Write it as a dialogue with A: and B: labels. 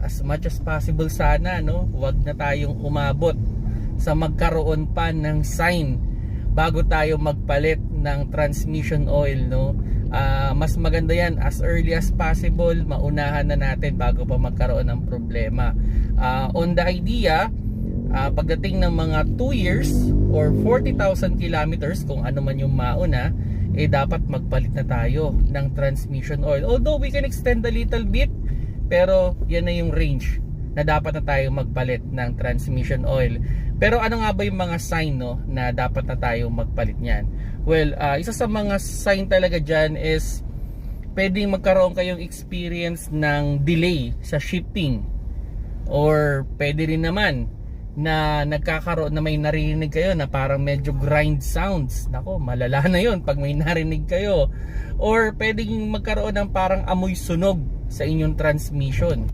A: as much as possible sana, no, wag na tayong umabot sa magkaroon pa ng sign bago tayo magpalit ng transmission oil, no. Mas maganda yan as early as possible, maunahan na natin bago pa magkaroon ng problema. On the idea, pagdating ng mga 2 years or 40,000 kilometers, kung ano man yung mauna, dapat magpalit na tayo ng transmission oil. Although we can extend a little bit, pero yan na yung range na dapat na tayo magpalit ng transmission oil. Pero ano nga ba yung mga sign, no, na dapat na tayo magpalit niyan? Well, isa sa mga sign talaga dyan is pwedeng magkaroon kayong experience ng delay sa shipping, or pwede rin naman na nagkakaroon na may narinig kayo na parang medyo grind sounds. Nako, malala na yun pag may narinig kayo. Or pwedeng magkaroon ng parang amoy sunog sa inyong transmission.